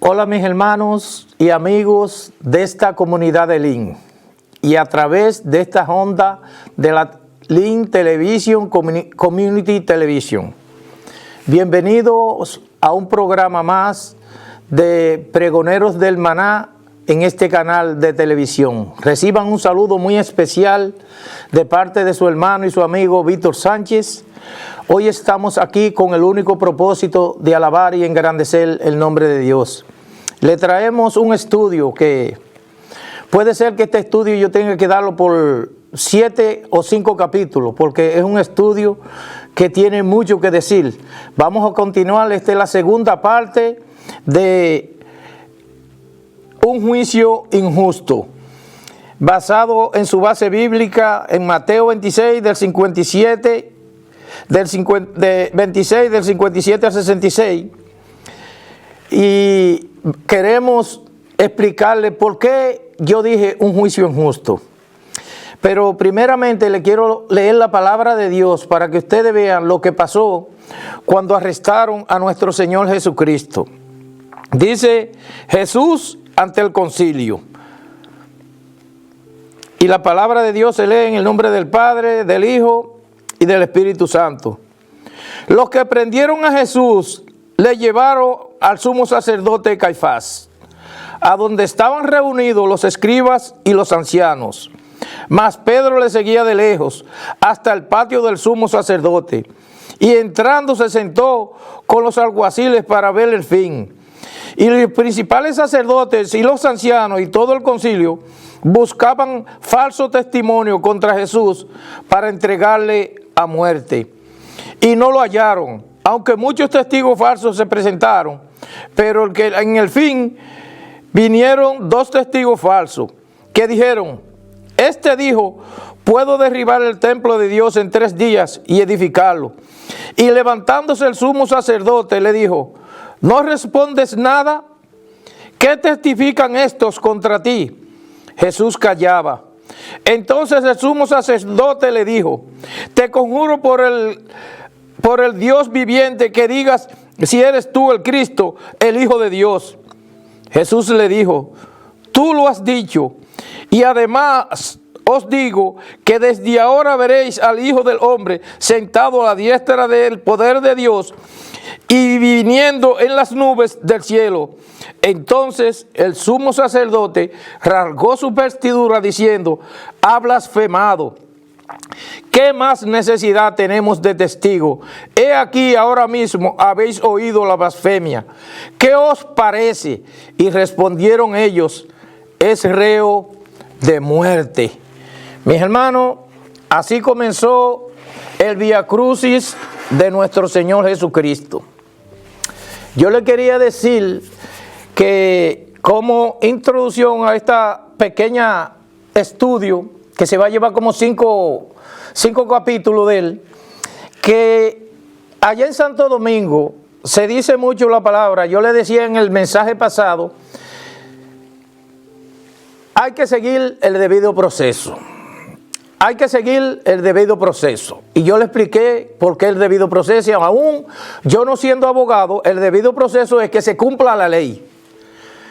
Hola mis hermanos y amigos de esta comunidad de Link y a través de esta onda de la Link Television Community Television. Bienvenidos a un programa más de Pregoneros del Maná en este canal de televisión. Reciban un saludo muy especial de parte de su hermano y su amigo Víctor Sánchez. Hoy estamos aquí con el único propósito de alabar y engrandecer el nombre de Dios. Le traemos un estudio que puede ser que este estudio yo tenga que darlo por 7 o 5 capítulos, porque es un estudio que tiene mucho que decir. Vamos a continuar, esta es la segunda parte de un juicio injusto, basado en su base bíblica en Mateo 26 del 57 del 57 al 66, y queremos explicarle por qué yo dije un juicio injusto. Pero primeramente le quiero leer la palabra de Dios para que ustedes vean lo que pasó cuando arrestaron a nuestro Señor Jesucristo. Dice Jesús ante el concilio. Y la palabra de Dios se lee en el nombre del Padre, del Hijo y del Espíritu Santo. Los que prendieron a Jesús le llevaron al sumo sacerdote Caifás, a donde estaban reunidos los escribas y los ancianos. Mas Pedro le seguía de lejos hasta el patio del sumo sacerdote, y entrando se sentó con los alguaciles para ver el fin. Y los principales sacerdotes y los ancianos y todo el concilio buscaban falso testimonio contra Jesús para entregarle a muerte. Y no lo hallaron, aunque muchos testigos falsos se presentaron, pero en el fin vinieron 2 testigos falsos que dijeron: este dijo, puedo derribar el templo de Dios en 3 días y edificarlo. Y levantándose el sumo sacerdote le dijo: ¿no respondes nada? ¿Qué testifican estos contra ti? Jesús callaba. Entonces el sumo sacerdote le dijo: te conjuro por el Dios viviente que digas si eres tú el Cristo, el Hijo de Dios. Jesús le dijo: tú lo has dicho, y además os digo que desde ahora veréis al Hijo del Hombre sentado a la diestra del poder de Dios y viniendo en las nubes del cielo. Entonces el sumo sacerdote rasgó su vestidura diciendo: ha blasfemado. ¿Qué más necesidad tenemos de testigo? He aquí ahora mismo habéis oído la blasfemia. ¿Qué os parece? Y respondieron ellos: es reo de muerte. Mis hermanos, así comenzó el Vía Crucis de nuestro Señor Jesucristo. Yo le quería decir que como introducción a esta pequeña estudio, que se va a llevar como 5 capítulos de él, que allá en Santo Domingo se dice mucho la palabra. Yo le decía en el mensaje pasado, hay que seguir el debido proceso. Hay que seguir el debido proceso. Y yo le expliqué por qué el debido proceso. Y aún yo no siendo abogado, el debido proceso es que se cumpla la ley.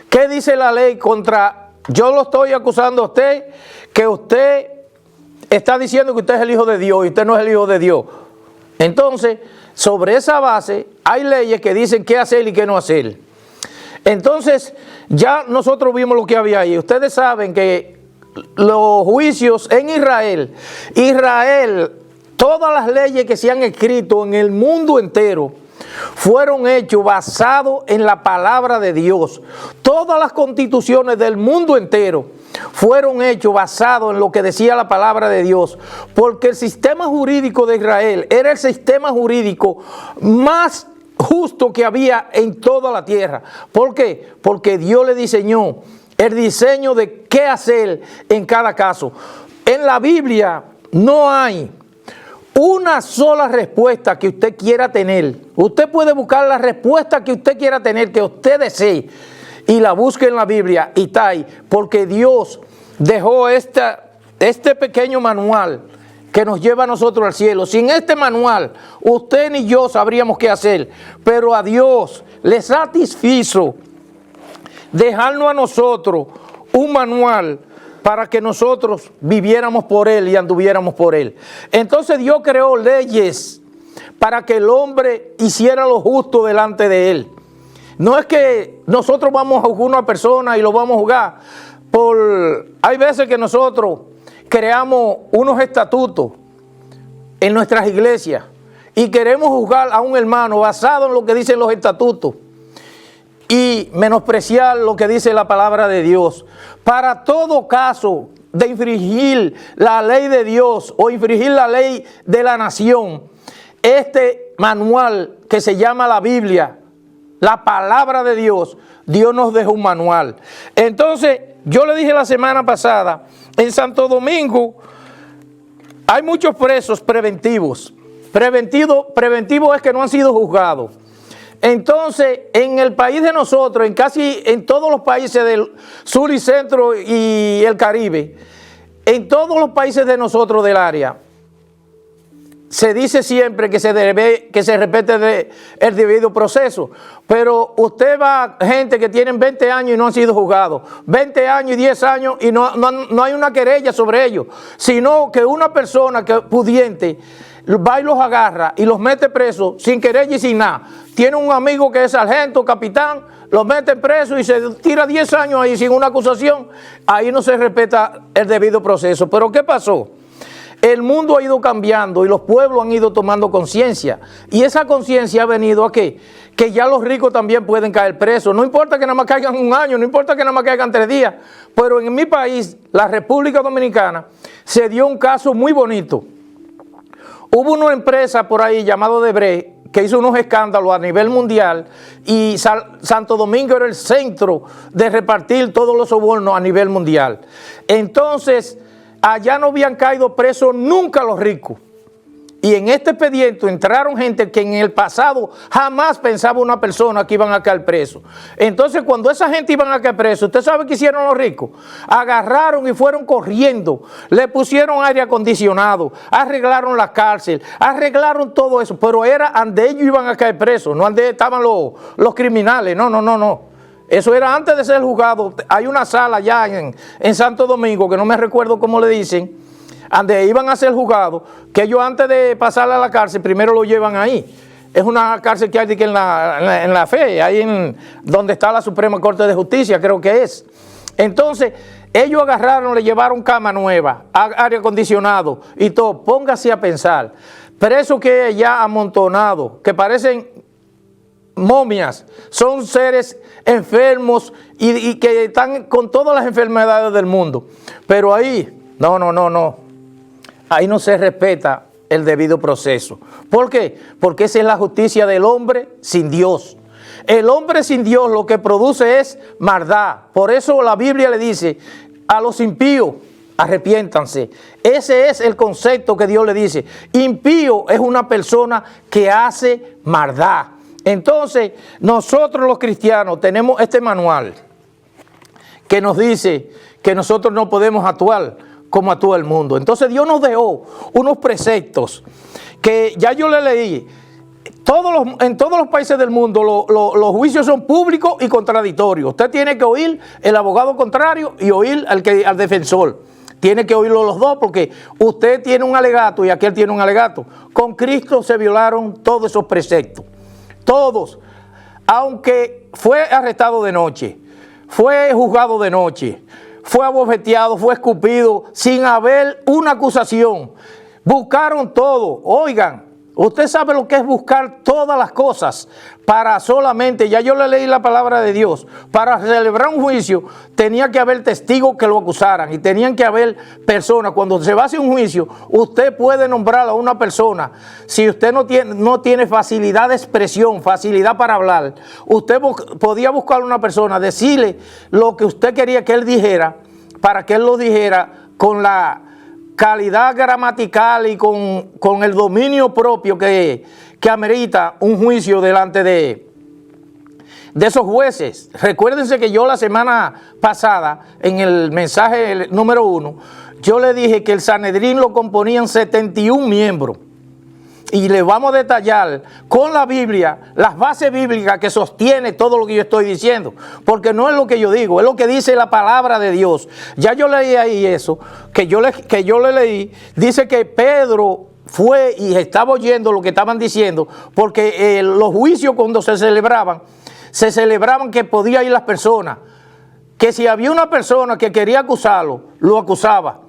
¿Qué dice la ley contra? Yo lo estoy acusando a usted, que usted está diciendo que usted es el Hijo de Dios y usted no es el Hijo de Dios. Entonces, sobre esa base, hay leyes que dicen qué hacer y qué no hacer. Entonces, ya nosotros vimos lo que había ahí. Ustedes saben que los juicios en Israel, todas las leyes que se han escrito en el mundo entero, fueron hechos basados en la palabra de Dios. Todas las constituciones del mundo entero fueron hechos basados en lo que decía la palabra de Dios, porque el sistema jurídico de Israel era el sistema jurídico más justo que había en toda la tierra. ¿Por qué? Porque Dios le diseñó el diseño de qué hacer en cada caso. En la Biblia no hay una sola respuesta que usted quiera tener. Usted puede buscar la respuesta que usted quiera tener, que usted desee, y la busque en la Biblia y está ahí, porque Dios dejó este pequeño manual que nos lleva a nosotros al cielo. Sin este manual, usted ni yo sabríamos qué hacer, pero a Dios le satisfizo dejarnos a nosotros un manual para que nosotros viviéramos por Él y anduviéramos por Él. Entonces Dios creó leyes para que el hombre hiciera lo justo delante de Él. No es que nosotros vamos a juzgar a una persona y lo vamos a juzgar hay veces que nosotros creamos unos estatutos en nuestras iglesias y queremos juzgar a un hermano basado en lo que dicen los estatutos y menospreciar lo que dice la palabra de Dios. Para todo caso de infringir la ley de Dios o infringir la ley de la nación, este manual que se llama la Biblia, la palabra de Dios, Dios nos dejó un manual. Entonces, yo le dije la semana pasada, en Santo Domingo hay muchos presos preventivos. Preventivo es que no han sido juzgados. Entonces, en el país de nosotros, en todos los países del sur y centro y el Caribe, en todos los países de nosotros del área, se dice siempre que se respete el debido proceso, pero usted va a gente que tienen 20 años y no han sido juzgados, 20 años y 10 años y no hay una querella sobre ellos, sino que una persona pudiente va y los agarra y los mete presos sin querella y sin nada. Tiene un amigo que es sargento, capitán, los mete presos y se tira 10 años ahí sin una acusación. Ahí no se respeta el debido proceso. ¿Pero qué pasó? El mundo ha ido cambiando y los pueblos han ido tomando conciencia. Y esa conciencia ha venido a ¿qué? Que ya los ricos también pueden caer presos. No importa que nada más caigan un año, no importa que nada más caigan 3 días. Pero en mi país, la República Dominicana, se dio un caso muy bonito. Hubo una empresa por ahí llamada Odebrecht que hizo unos escándalos a nivel mundial y Santo Domingo era el centro de repartir todos los sobornos a nivel mundial. Entonces, allá no habían caído presos nunca los ricos. Y en este expediente entraron gente que en el pasado jamás pensaba una persona que iban a caer presos. Entonces, cuando esa gente iban a caer presos, ¿usted sabe qué hicieron los ricos? Agarraron y fueron corriendo, le pusieron aire acondicionado, arreglaron la cárcel, arreglaron todo eso, pero era donde ellos iban a caer presos, no donde estaban los criminales, no. Eso era antes de ser juzgado. Hay una sala allá en Santo Domingo, que no me recuerdo cómo le dicen, donde iban a ser juzgados, que ellos antes de pasarle a la cárcel, primero lo llevan ahí. Es una cárcel que hay en la Fe, ahí donde está la Suprema Corte de Justicia, creo que es. Entonces, ellos agarraron, le llevaron cama nueva, aire acondicionado y todo. Póngase a pensar, presos que ya amontonados, que parecen momias, son seres enfermos y que están con todas las enfermedades del mundo. Pero ahí, no. Ahí no se respeta el debido proceso. ¿Por qué? Porque esa es la justicia del hombre sin Dios. El hombre sin Dios lo que produce es maldad. Por eso la Biblia le dice a los impíos, arrepiéntanse. Ese es el concepto que Dios le dice. Impío es una persona que hace maldad. Entonces, nosotros los cristianos tenemos este manual que nos dice que nosotros no podemos actuar como actúa el mundo. Entonces Dios nos dejó unos preceptos que ya yo le leí. En todos los países del mundo los juicios son públicos y contradictorios. Usted tiene que oír el abogado contrario y oír al defensor. Tiene que oírlo los dos porque usted tiene un alegato y aquel tiene un alegato. Con Cristo se violaron todos esos preceptos. Todos. Aunque fue arrestado de noche, fue juzgado de noche, fue abofeteado, fue escupido, sin haber una acusación. Buscaron todo. Oigan, usted sabe lo que es buscar todas las cosas para solamente, ya yo le leí la palabra de Dios, para celebrar un juicio tenía que haber testigos que lo acusaran y tenían que haber personas. Cuando se va a hacer un juicio, usted puede nombrar a una persona. Si usted no tiene facilidad de expresión, facilidad para hablar, usted podía buscar a una persona, decirle lo que usted quería que él dijera, para que él lo dijera con la calidad gramatical y con el dominio propio que amerita un juicio delante de esos jueces. Recuérdense que yo la semana pasada, en el mensaje número 1, yo le dije que el Sanedrín lo componían 71 miembros. y le vamos a detallar con la Biblia, las bases bíblicas que sostiene todo lo que yo estoy diciendo, porque no es lo que yo digo, es lo que dice la palabra de Dios. Ya yo leí ahí eso, que yo le leí, dice que Pedro fue y estaba oyendo lo que estaban diciendo, porque los juicios cuando se celebraban que podía ir las personas, que si había una persona que quería acusarlo, lo acusaba.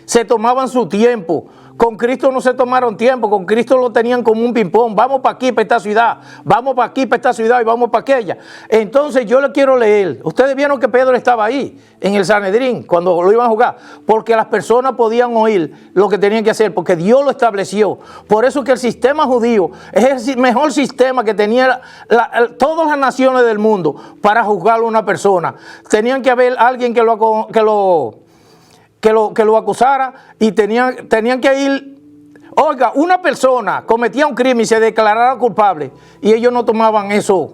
Se tomaban su tiempo. Con Cristo no se tomaron tiempo, con Cristo lo tenían como un ping-pong. Vamos para aquí, para esta ciudad, vamos para aquí, para esta ciudad y vamos para aquella. Entonces yo le quiero leer. Ustedes vieron que Pedro estaba ahí, en el Sanedrín, cuando lo iban a jugar, porque las personas podían oír lo que tenían que hacer, porque Dios lo estableció. Por eso que el sistema judío es el mejor sistema que tenía todas las naciones del mundo para juzgar a una persona. Tenían que haber alguien que lo acusara y tenían que ir. Oiga, una persona cometía un crimen y se declarara culpable y ellos no tomaban eso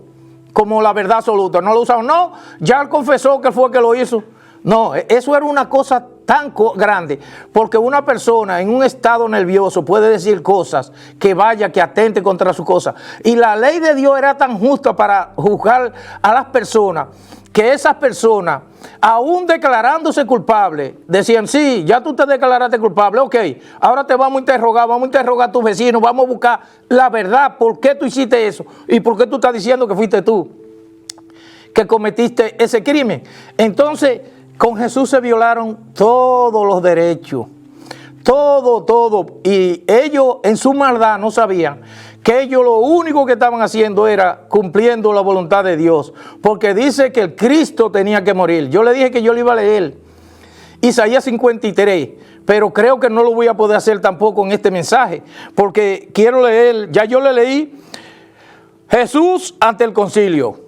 como la verdad absoluta, no lo usaban. No, ya él confesó que fue el que lo hizo. No, eso era una cosa tan grande, porque una persona en un estado nervioso puede decir cosas que atente contra su cosa. Y la ley de Dios era tan justa para juzgar a las personas, que esas personas, aún declarándose culpables, decían, sí, ya tú te declaraste culpable, ok, ahora te vamos a interrogar a tus vecinos, vamos a buscar la verdad, por qué tú hiciste eso y por qué tú estás diciendo que fuiste tú que cometiste ese crimen. Entonces, con Jesús se violaron todos los derechos, todo, y ellos en su maldad no sabían que ellos lo único que estaban haciendo era cumpliendo la voluntad de Dios, porque dice que el Cristo tenía que morir. Yo le dije que yo le iba a leer Isaías 53, pero creo que no lo voy a poder hacer tampoco en este mensaje, porque quiero leer, ya yo le leí Jesús ante el concilio.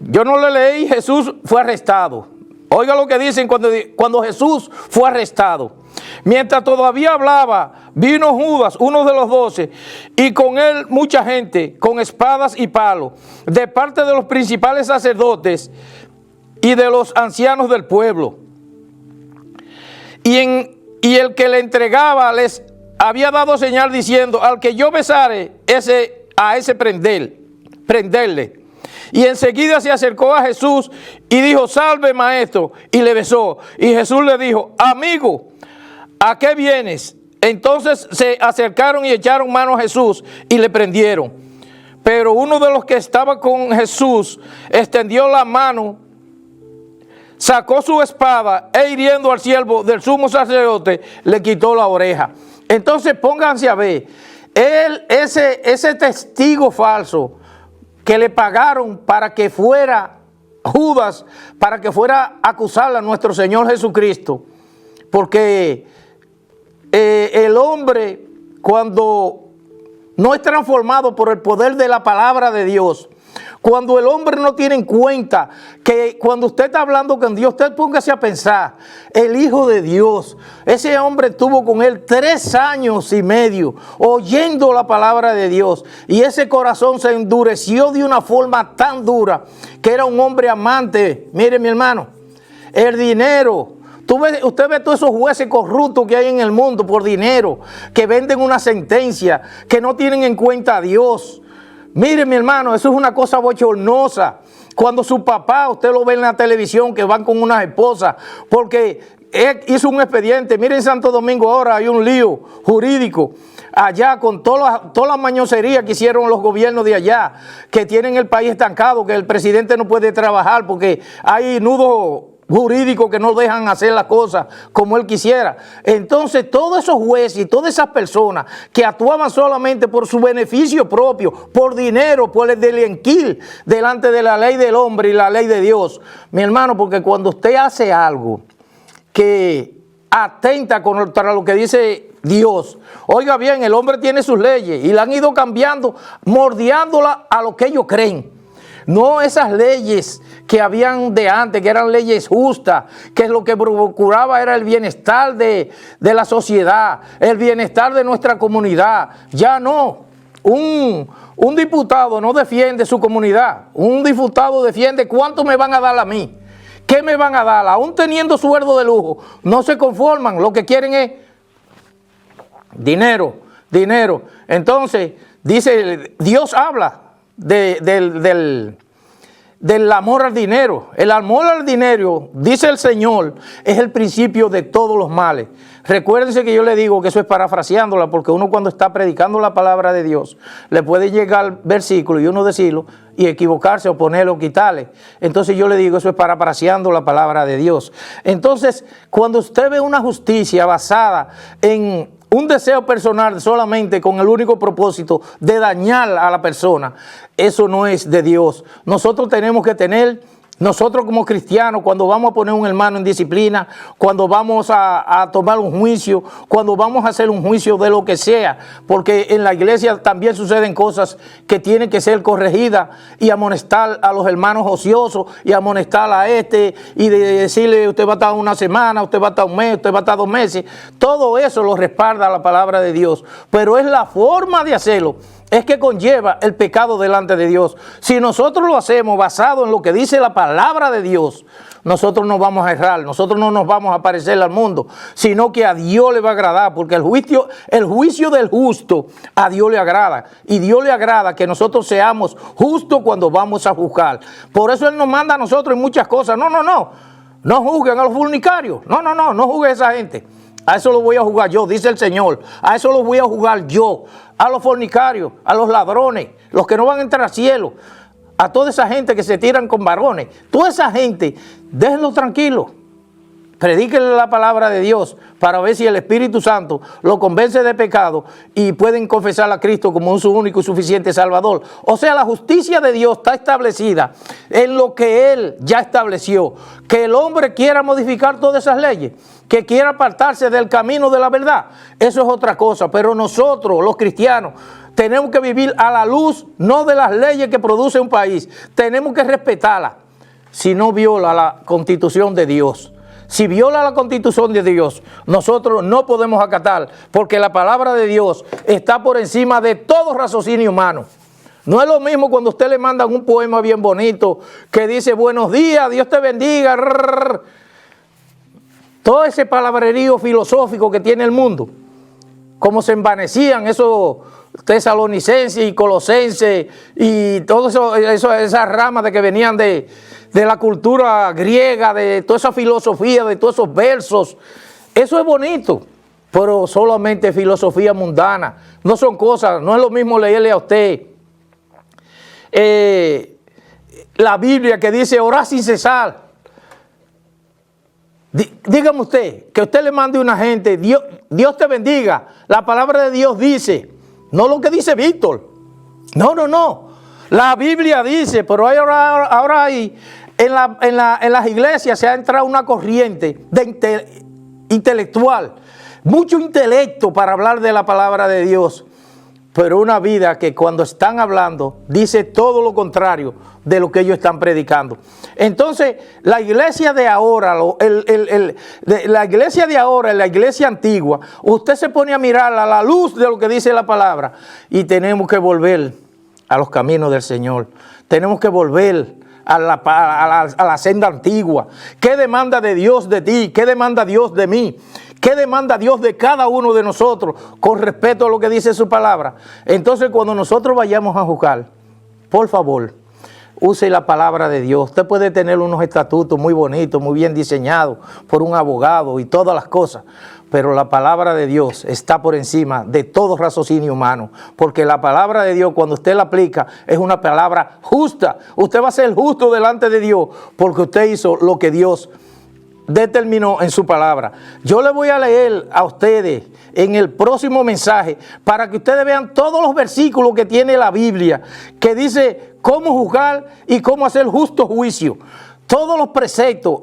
Yo no le leí, Jesús fue arrestado. Oiga lo que dicen cuando Jesús fue arrestado. Mientras todavía hablaba, vino Judas, uno de los 12, y con él mucha gente, con espadas y palos, de parte de los principales sacerdotes y de los ancianos del pueblo. Y el que le entregaba les había dado señal diciendo, al que yo besare, a ese prenderle. Y enseguida se acercó a Jesús y dijo, salve maestro, y le besó. Y Jesús le dijo, amigo, ¿a qué vienes? Entonces se acercaron y echaron mano a Jesús y le prendieron. Pero uno de los que estaba con Jesús extendió la mano, sacó su espada e hiriendo al siervo del sumo sacerdote, le quitó la oreja. Entonces pónganse a ver, ese testigo falso que le pagaron para que fuera Judas, para que fuera a acusar a nuestro Señor Jesucristo, porque el hombre, cuando no es transformado por el poder de la palabra de Dios, cuando el hombre no tiene en cuenta que cuando usted está hablando con Dios, usted póngase a pensar, el Hijo de Dios, ese hombre estuvo con él 3 años y medio oyendo la palabra de Dios, y ese corazón se endureció de una forma tan dura que era un hombre amante. Mire, mi hermano, el dinero. Usted ve todos esos jueces corruptos que hay en el mundo por dinero, que venden una sentencia, que no tienen en cuenta a Dios. Mire, mi hermano, eso es una cosa bochornosa. Cuando su papá, usted lo ve en la televisión, que van con unas esposas, porque él hizo un expediente. Miren, en Santo Domingo ahora hay un lío jurídico allá con todas las mañoserías que hicieron los gobiernos de allá, que tienen el país estancado, que el presidente no puede trabajar porque hay nudos jurídicos que no dejan hacer las cosas como él quisiera. Entonces todos esos jueces y todas esas personas que actuaban solamente por su beneficio propio, por dinero, por el delinquir delante de la ley del hombre y la ley de Dios, mi hermano, porque cuando usted hace algo que atenta contra lo que dice Dios, oiga bien, el hombre tiene sus leyes y la han ido cambiando, moldeándola a lo que ellos creen. No esas leyes que habían de antes, que eran leyes justas, que lo que procuraba era el bienestar de la sociedad, el bienestar de nuestra comunidad. Ya no. Un diputado no defiende su comunidad. Un diputado defiende cuánto me van a dar a mí. ¿Qué me van a dar? Aún teniendo sueldo de lujo, no se conforman. Lo que quieren es dinero. dinero. Entonces, dice, Dios habla del amor al dinero. El amor al dinero, dice el Señor, es el principio de todos los males. Recuérdense que yo le digo que eso es parafraseándola, porque uno cuando está predicando la palabra de Dios, le puede llegar versículo y uno decirlo y equivocarse o ponerlo o quitarle. Entonces yo le digo, eso es parafraseando la palabra de Dios. Entonces, cuando usted ve una justicia basada en un deseo personal solamente con el único propósito de dañar a la persona, eso no es de Dios. Nosotros tenemos que tener, nosotros como cristianos, cuando vamos a poner un hermano en disciplina, cuando vamos a tomar un juicio, cuando vamos a hacer un juicio de lo que sea, porque en la iglesia también suceden cosas que tienen que ser corregidas, y amonestar a los hermanos ociosos y amonestar a y de decirle usted va a estar una semana, usted va a estar un mes, usted va a estar 2 meses. Todo eso lo respalda la palabra de Dios, pero es la forma de hacerlo es que conlleva el pecado delante de Dios. Si nosotros lo hacemos basado en lo que dice la palabra de Dios, nosotros no vamos a errar, nosotros no nos vamos a parecer al mundo, sino que a Dios le va a agradar, porque el juicio del justo a Dios le agrada, y Dios le agrada que nosotros seamos justos cuando vamos a juzgar. Por eso Él nos manda a nosotros en muchas cosas. No juzguen a los fornicarios, no juzguen a esa gente. A eso lo voy a juzgar yo, dice el Señor. A eso lo voy a juzgar yo. A los fornicarios, a los ladrones, los que no van a entrar al cielo, a toda esa gente que se tiran con varones. Toda esa gente, déjenlo tranquilo. Predíquenle la palabra de Dios para ver si el Espíritu Santo lo convence de pecado y pueden confesar a Cristo como su único y suficiente Salvador. O sea, la justicia de Dios está establecida en lo que Él ya estableció. Que el hombre quiera modificar todas esas leyes, que quiera apartarse del camino de la verdad, eso es otra cosa. Pero nosotros, los cristianos, tenemos que vivir a la luz, no de las leyes que produce un país. Tenemos que respetarlas si no viola la Constitución de Dios. Si viola la Constitución de Dios, nosotros no podemos acatar, porque la palabra de Dios está por encima de todo raciocinio humano. No es lo mismo cuando usted le manda un poema bien bonito que dice buenos días, Dios te bendiga, todo ese palabrerío filosófico que tiene el mundo, como se envanecían esos tesalonicenses y colosenses y todas esas ramas de que venían de la cultura griega, de toda esa filosofía, de todos esos versos. Eso es bonito, pero solamente filosofía mundana. No son cosas, no es lo mismo leerle a usted la Biblia que dice orar sin cesar. Dígame usted, que usted le mande a una gente, Dios te bendiga. La palabra de Dios dice, no lo que dice Víctor. No. La Biblia dice, pero ahora hay, en las iglesias se ha entrado una corriente de intelectual, mucho intelecto para hablar de la palabra de Dios, pero una vida que cuando están hablando dice todo lo contrario de lo que ellos están predicando. Entonces, la iglesia de ahora, la iglesia de ahora, la iglesia antigua, usted se pone a mirar a la luz de lo que dice la palabra, y tenemos que volver a los caminos del Señor. Tenemos que volver a la senda antigua. ¿Qué demanda de Dios de ti? ¿Qué demanda Dios de mí? ¿Qué demanda Dios de cada uno de nosotros con respecto a lo que dice su palabra? Entonces, cuando nosotros vayamos a juzgar, por favor, use la palabra de Dios. Usted puede tener unos estatutos muy bonitos, muy bien diseñados por un abogado y todas las cosas, pero la palabra de Dios está por encima de todo raciocinio humano, porque la palabra de Dios, cuando usted la aplica, es una palabra justa. Usted va a ser justo delante de Dios porque usted hizo lo que Dios determinó en su palabra. Yo le voy a leer a ustedes en el próximo mensaje para que ustedes vean todos los versículos que tiene la Biblia, que dice cómo juzgar y cómo hacer justo juicio. Todos los preceptos,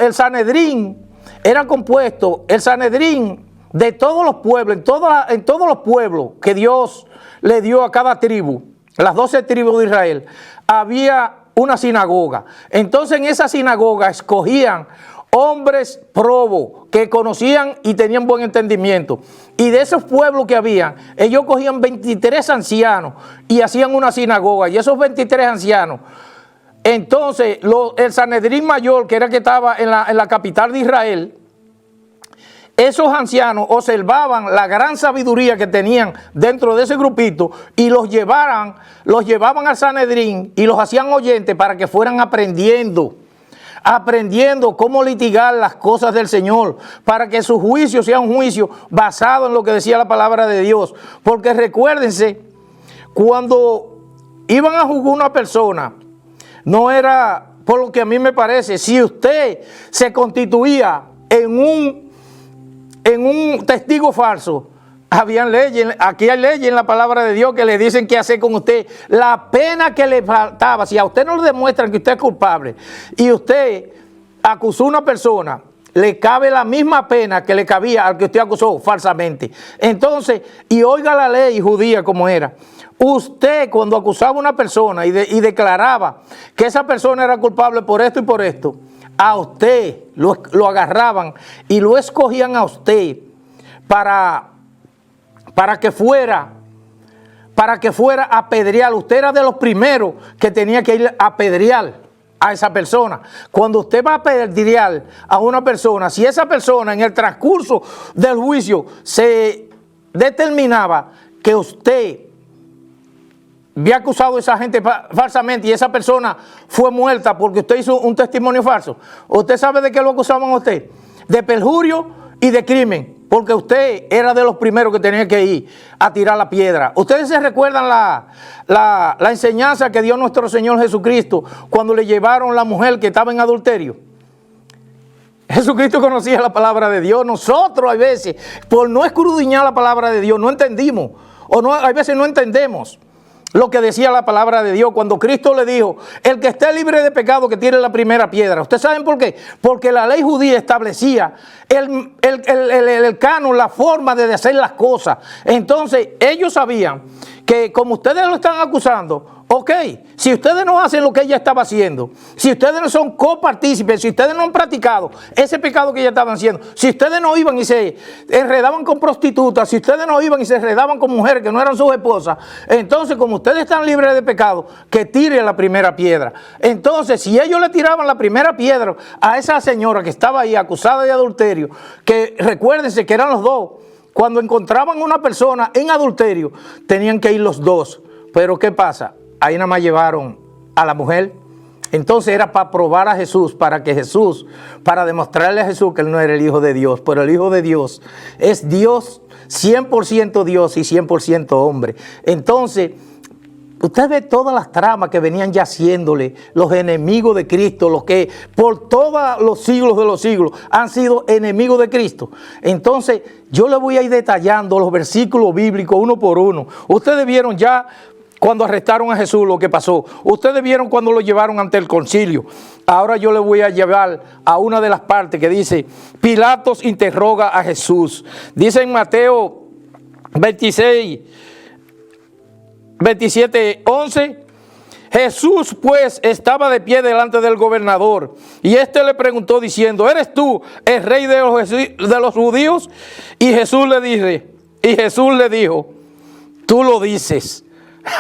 el Sanedrín era compuesto, el Sanedrín de todos los pueblos, en todos los pueblos que Dios le dio a cada tribu, las 12 tribus de Israel, había una sinagoga. Entonces en esa sinagoga escogían hombres probos que conocían y tenían buen entendimiento. Y de esos pueblos que habían, ellos cogían 23 ancianos y hacían una sinagoga. Y esos 23 ancianos, entonces el Sanedrín mayor, que era el que estaba en la capital de Israel, esos ancianos observaban la gran sabiduría que tenían dentro de ese grupito y los llevaban al Sanedrín y los hacían oyentes para que fueran aprendiendo cómo litigar las cosas del Señor, para que su juicio sea un juicio basado en lo que decía la palabra de Dios. Porque recuérdense, cuando iban a juzgar a una persona, no era, por lo que a mí me parece, si usted se constituía en un testigo falso, habían leyes, aquí hay leyes en la palabra de Dios que le dicen qué hacer con usted. La pena que le faltaba, si a usted no le demuestran que usted es culpable y usted acusó a una persona, le cabe la misma pena que le cabía al que usted acusó falsamente. Entonces, y oiga la ley judía como era. Usted cuando acusaba a una persona y declaraba que esa persona era culpable por esto y por esto, a usted lo agarraban y lo escogían a usted para que fuera a apedrear. Usted era de los primeros que tenía que ir a apedrear a esa persona. Cuando usted va a apedrear a una persona, si esa persona en el transcurso del juicio se determinaba que usted había acusado a esa gente falsamente y esa persona fue muerta porque usted hizo un testimonio falso, ¿usted sabe de qué lo acusaban a usted? De perjurio y de crimen. Porque usted era de los primeros que tenía que ir a tirar la piedra. ¿Ustedes se recuerdan la enseñanza que dio nuestro Señor Jesucristo cuando le llevaron la mujer que estaba en adulterio? Jesucristo conocía la palabra de Dios. Nosotros a veces, por no escudriñar la palabra de Dios, no entendimos. A veces no entendemos lo que decía la palabra de Dios cuando Cristo le dijo, el que esté libre de pecado que tire la primera piedra. ¿Ustedes saben por qué? Porque la ley judía establecía el canon, la forma de hacer las cosas. Entonces ellos sabían que como ustedes lo están acusando, ok, si ustedes no hacen lo que ella estaba haciendo, si ustedes no son copartícipes, si ustedes no han practicado ese pecado que ella estaban haciendo, si ustedes no iban y se enredaban con prostitutas, si ustedes no iban y se enredaban con mujeres que no eran sus esposas, entonces como ustedes están libres de pecado, que tiren la primera piedra. Entonces si ellos le tiraban la primera piedra a esa señora que estaba ahí acusada de adulterio, que recuérdense que eran los dos, cuando encontraban a una persona en adulterio, tenían que ir los dos. Pero ¿qué pasa? Ahí nada más llevaron a la mujer. Entonces era para probar a Jesús, para demostrarle a Jesús que él no era el Hijo de Dios. Pero el Hijo de Dios es Dios, 100% Dios y 100% hombre. Entonces, usted ve todas las tramas que venían ya haciéndole los enemigos de Cristo, los que por todos los siglos de los siglos han sido enemigos de Cristo. Entonces, yo le voy a ir detallando los versículos bíblicos uno por uno. Ustedes vieron ya cuando arrestaron a Jesús lo que pasó. Ustedes vieron cuando lo llevaron ante el concilio. Ahora yo le voy a llevar a una de las partes que dice, Pilatos interroga a Jesús. Dice en Mateo 27:11, Jesús pues estaba de pie delante del gobernador y éste le preguntó diciendo, ¿eres tú el rey de los judíos? Y Jesús le dijo, tú lo dices.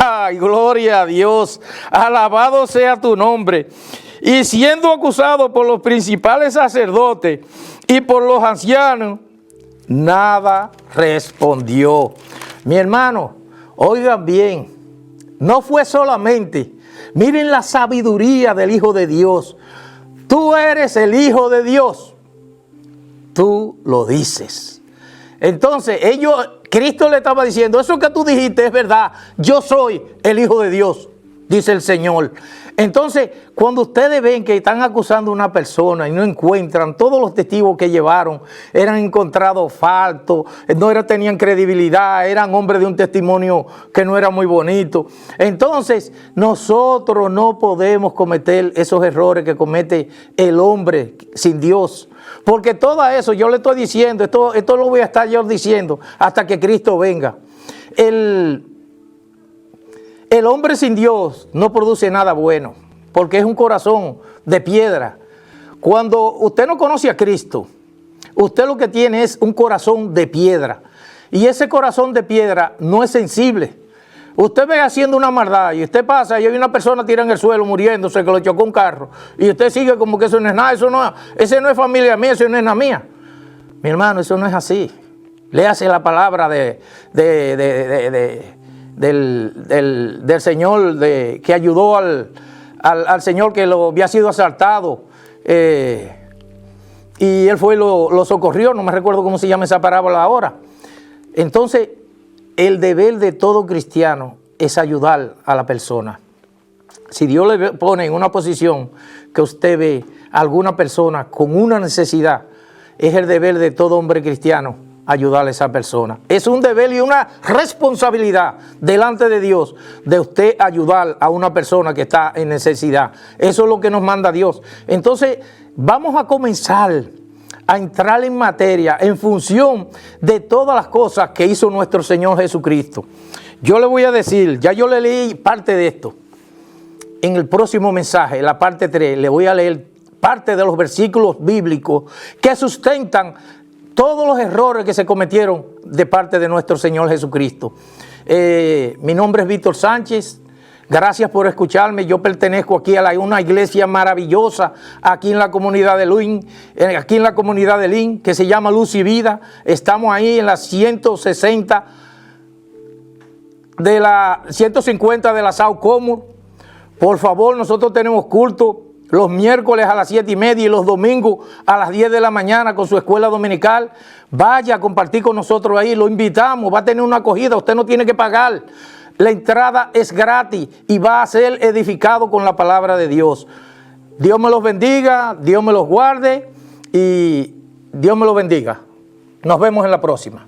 ¡Ay, gloria a Dios! Alabado sea tu nombre. Y siendo acusado por los principales sacerdotes y por los ancianos, nada respondió. Mi hermano, oigan bien, no fue solamente, miren la sabiduría del Hijo de Dios. Tú eres el Hijo de Dios. Tú lo dices. Entonces, Cristo le estaba diciendo, eso que tú dijiste es verdad, yo soy el Hijo de Dios, dice el Señor. Entonces, cuando ustedes ven que están acusando a una persona y no encuentran, todos los testigos que llevaron eran encontrados faltos, tenían credibilidad, eran hombres de un testimonio que no era muy bonito. Entonces, nosotros no podemos cometer esos errores que comete el hombre sin Dios. Porque todo eso, yo le estoy diciendo, esto lo voy a estar yo diciendo hasta que Cristo venga. El hombre sin Dios no produce nada bueno, porque es un corazón de piedra. Cuando usted no conoce a Cristo, usted lo que tiene es un corazón de piedra. Y ese corazón de piedra no es sensible. Usted ve haciendo una maldad y usted pasa y hay una persona tirada en el suelo muriéndose que lo chocó un carro. Y usted sigue como que eso no es nada, ese no es familia mía, eso no es nada mía. Mi hermano, eso no es así. Léase la palabra del Señor que ayudó al Señor que lo había sido asaltado. Y él fue y lo socorrió. No me recuerdo cómo se llama esa parábola ahora. Entonces, el deber de todo cristiano es ayudar a la persona. Si Dios le pone en una posición que usted ve a alguna persona con una necesidad, es el deber de todo hombre cristiano ayudar a esa persona. Es un deber y una responsabilidad delante de Dios de usted ayudar a una persona que está en necesidad. Eso es lo que nos manda Dios. Entonces, vamos a comenzar a entrar en materia en función de todas las cosas que hizo nuestro Señor Jesucristo. Yo le voy a decir, ya yo le leí parte de esto. En el próximo mensaje, la parte 3, le voy a leer parte de los versículos bíblicos que sustentan todos los errores que se cometieron de parte de nuestro Señor Jesucristo. Mi nombre es Víctor Sánchez. Gracias por escucharme. Yo pertenezco aquí a una iglesia maravillosa aquí en la comunidad de Lin, que se llama Luz y Vida. Estamos ahí en la 150 de la South Commerce. Por favor, nosotros tenemos culto los miércoles a las 7:30 y los domingos a las 10 de la mañana con su escuela dominical. Vaya a compartir con nosotros ahí, lo invitamos, va a tener una acogida, usted no tiene que pagar. La entrada es gratis y va a ser edificado con la palabra de Dios. Dios me los bendiga, Dios me los guarde y Dios me los bendiga. Nos vemos en la próxima.